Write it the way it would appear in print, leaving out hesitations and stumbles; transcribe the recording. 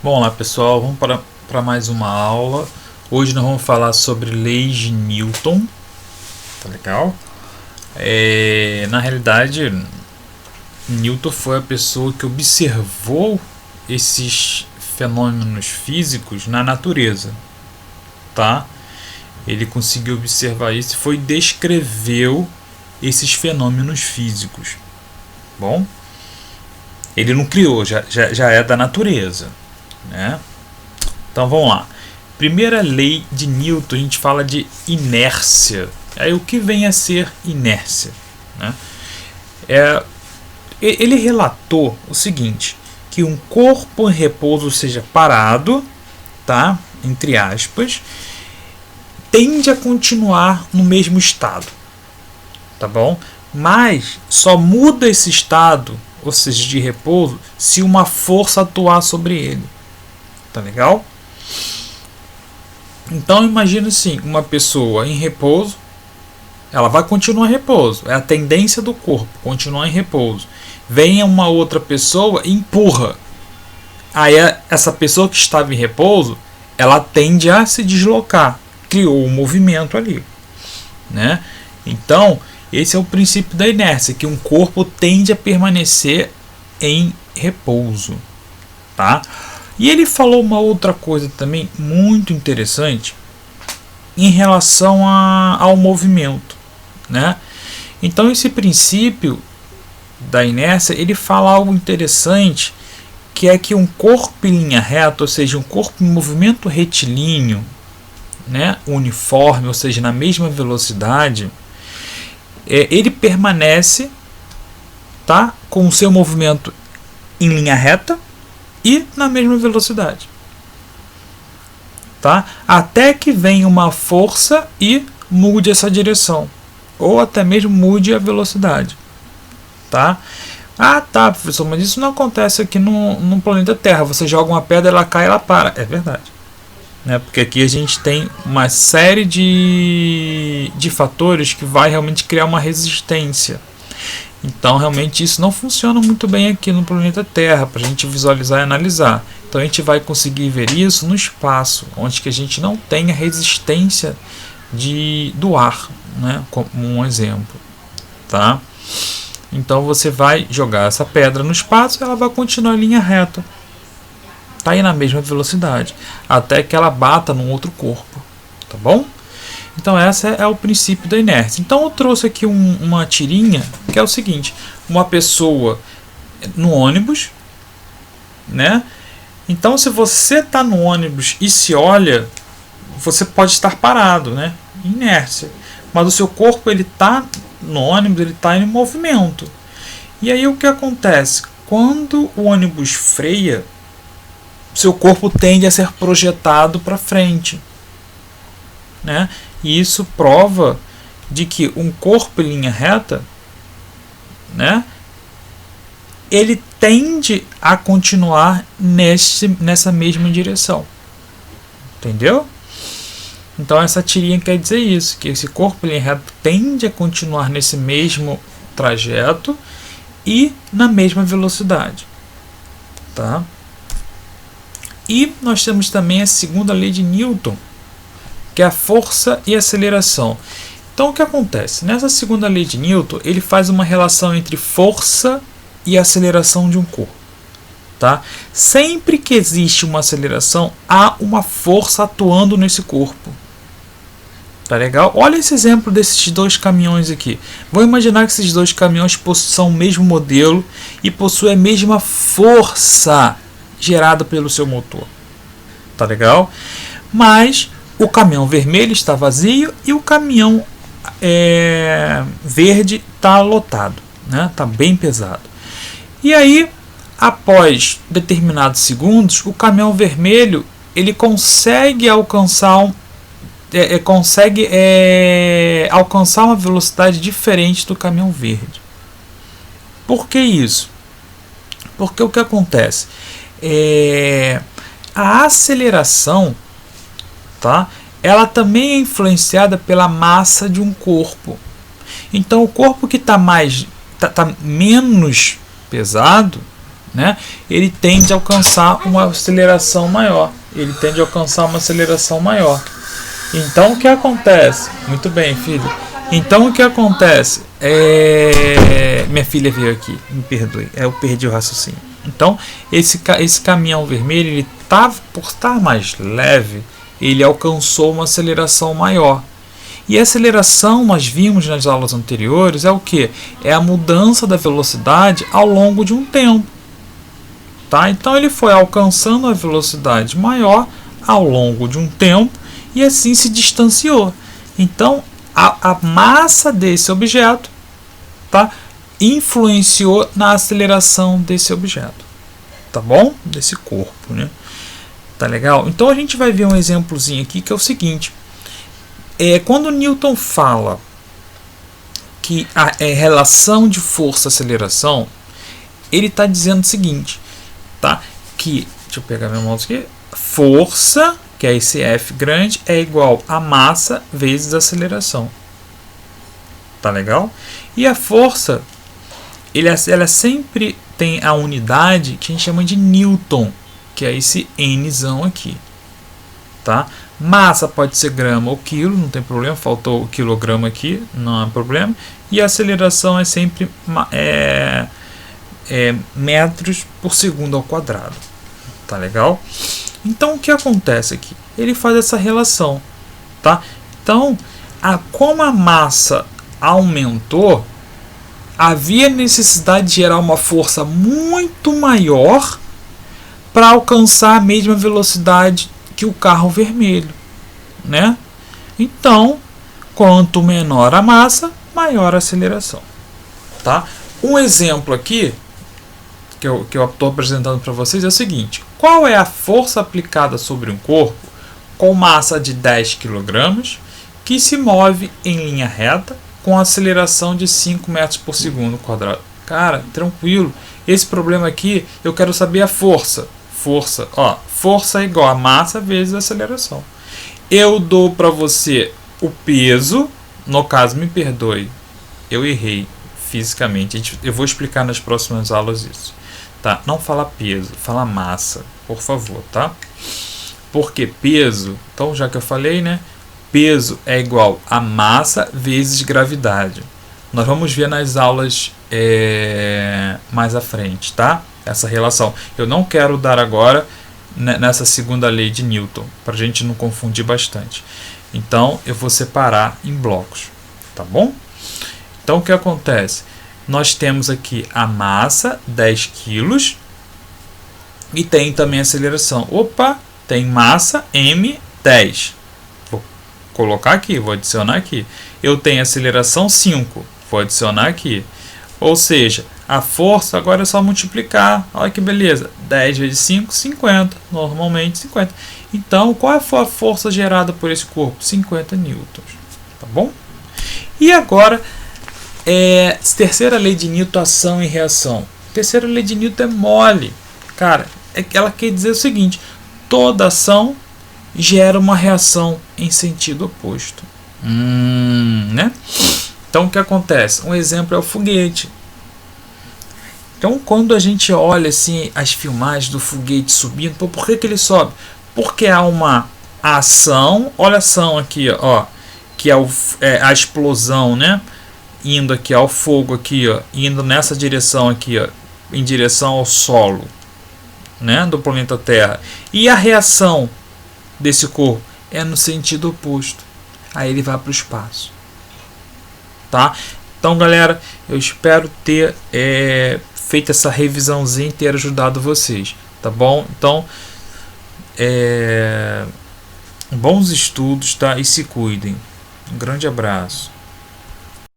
Bom lá pessoal, vamos para mais uma aula. Hoje nós vamos falar sobre leis de Newton. Tá legal? Na realidade, Newton foi a pessoa que observou esses fenômenos físicos na natureza. Tá? Ele conseguiu observar isso e descreveu esses fenômenos físicos. Bom, ele não criou, já é da natureza. Né? Então vamos lá. Primeira lei de Newton, a gente fala de inércia. Aí o que vem a ser inércia? Né? Ele relatou o seguinte, que um corpo em repouso, ou seja, parado, tá? Entre aspas, tende a continuar no mesmo estado, tá bom? Mas só muda esse estado, ou seja, de repouso, se uma força atuar sobre ele. Tá legal? Então imagina assim, uma pessoa em repouso, ela vai continuar em repouso. É a tendência do corpo, continuar em repouso. Vem uma outra pessoa e empurra. Aí essa pessoa que estava em repouso, ela tende a se deslocar. Criou um movimento ali. Né? Então, esse é o princípio da inércia, que um corpo tende a permanecer em repouso. Tá? E ele falou uma outra coisa também muito interessante em relação ao movimento. Né? Então esse princípio da inércia, ele fala algo interessante, que é que um corpo em linha reta, ou seja, um corpo em movimento retilíneo, né, uniforme, ou seja, na mesma velocidade, ele permanece, tá, com o seu movimento em linha reta e na mesma velocidade, tá? Até que venha uma força e mude essa direção, ou até mesmo mude a velocidade, tá? Ah, tá, professor, mas isso não acontece aqui no planeta Terra. Você joga uma pedra, ela cai, ela para. É verdade, né? Porque aqui a gente tem uma série de fatores que vai realmente criar uma resistência. Então realmente isso não funciona muito bem aqui no planeta Terra para a gente visualizar e analisar. Então a gente vai conseguir ver isso no espaço, onde que a gente não tem a resistência do ar, né? Como um exemplo, tá? Então você vai jogar essa pedra no espaço e ela vai continuar em linha reta, tá aí na mesma velocidade, até que ela bata num outro corpo, tá bom? Então esse é o princípio da inércia. Então eu trouxe aqui uma tirinha, que é o seguinte, uma pessoa no ônibus, né? Então se você está no ônibus e se olha, você pode estar parado, né? Inércia. Mas o seu corpo, ele está no ônibus, ele está em movimento. E aí o que acontece? Quando o ônibus freia, seu corpo tende a ser projetado para frente, né? E isso prova de que um corpo em linha reta, né, ele tende a continuar nessa mesma direção. Entendeu? Então essa tirinha quer dizer isso, que esse corpo em linha reta tende a continuar nesse mesmo trajeto e na mesma velocidade. Tá? E nós temos também a segunda lei de Newton, que é a força e aceleração. Então o que acontece? Nessa segunda lei de Newton, ele faz uma relação entre força e aceleração de um corpo. Tá? Sempre que existe uma aceleração, há uma força atuando nesse corpo. Tá legal? Olha esse exemplo desses dois caminhões aqui. Vou imaginar que esses dois caminhões são o mesmo modelo e possuem a mesma força gerada pelo seu motor. Tá legal? Mas o caminhão vermelho está vazio e o caminhão verde está lotado, né? Está bem pesado. E aí, após determinados segundos, o caminhão vermelho ele consegue alcançar alcançar uma velocidade diferente do caminhão verde. Por que isso? Porque o que acontece? A aceleração, tá? Ela também é influenciada pela massa de um corpo. Então o corpo que está menos pesado, né, ele tende a alcançar uma aceleração maior. Então o que acontece? Muito bem, filho. Então o que acontece? Minha filha veio aqui, me perdoe, eu perdi o raciocínio. Então esse caminhão vermelho, ele por estar mais leve, ele alcançou uma aceleração maior. E a aceleração, nós vimos nas aulas anteriores, é o que? É a mudança da velocidade ao longo de um tempo. Tá? Então ele foi alcançando a velocidade maior ao longo de um tempo e assim se distanciou. Então a massa desse objeto, tá, influenciou na aceleração desse objeto, tá bom? Desse corpo, né? Tá legal? Então a gente vai ver um exemplozinho aqui que é o seguinte: quando Newton fala que a relação de força-aceleração, ele está dizendo o seguinte, tá? Que, deixa eu pegar meu mouse aqui, força, que é esse F grande, é igual a massa vezes a aceleração. Tá legal? E a força, ela sempre tem a unidade que a gente chama de Newton, que é esse Nzão aqui. Tá? Massa pode ser grama ou quilo, não tem problema, faltou o quilograma aqui, não há problema. E a aceleração é sempre metros por segundo ao quadrado. Tá legal? Então o que acontece aqui? Ele faz essa relação, tá? Então, como a massa aumentou, havia necessidade de gerar uma força muito maior para alcançar a mesma velocidade que o carro vermelho, né? Então, quanto menor a massa, maior a aceleração, tá? Um exemplo aqui que eu estou apresentando para vocês é o seguinte: qual é a força aplicada sobre um corpo com massa de 10 kg que se move em linha reta com aceleração de 5 metros por segundo quadrado? Cara, tranquilo. Esse problema aqui, eu quero saber a força. Força é igual a massa vezes a aceleração. Eu dou para você o peso. No caso, me perdoe, eu errei fisicamente. Eu vou explicar nas próximas aulas isso. Tá? Não fala peso, fala massa, por favor, tá? Porque peso, então já que eu falei, né? Peso é igual a massa vezes gravidade. Nós vamos ver nas aulas mais à frente, tá? Essa relação. Eu não quero dar agora nessa segunda lei de Newton, para a gente não confundir bastante. Então, eu vou separar em blocos, tá bom? Então, o que acontece? Nós temos aqui a massa, 10 kg, e tem também a aceleração. Opa, tem massa, M, 10. Vou colocar aqui, vou adicionar aqui. Eu tenho aceleração 5, vou adicionar aqui. Ou seja, a força agora é só multiplicar. Olha que beleza. 10 vezes 5, 50. Normalmente 50. Então, qual é a força gerada por esse corpo? 50 newtons. Tá bom? E agora, terceira lei de Newton, ação e reação. Terceira lei de Newton é mole. Cara, ela quer dizer o seguinte: toda ação gera uma reação em sentido oposto. Né? Então, o que acontece? Um exemplo é o foguete. Então, quando a gente olha assim as filmagens do foguete subindo, por que ele sobe? Porque há uma ação, olha a ação aqui, ó, que é a explosão, né? Indo aqui ao fogo aqui, ó, indo nessa direção aqui, ó, em direção ao solo, né, do planeta Terra. E a reação desse corpo é no sentido oposto. Aí ele vai para o espaço. Tá? Então, galera, eu espero ter feito essa revisãozinha e ter ajudado vocês, tá bom? Então, bons estudos, tá? E se cuidem. Um grande abraço.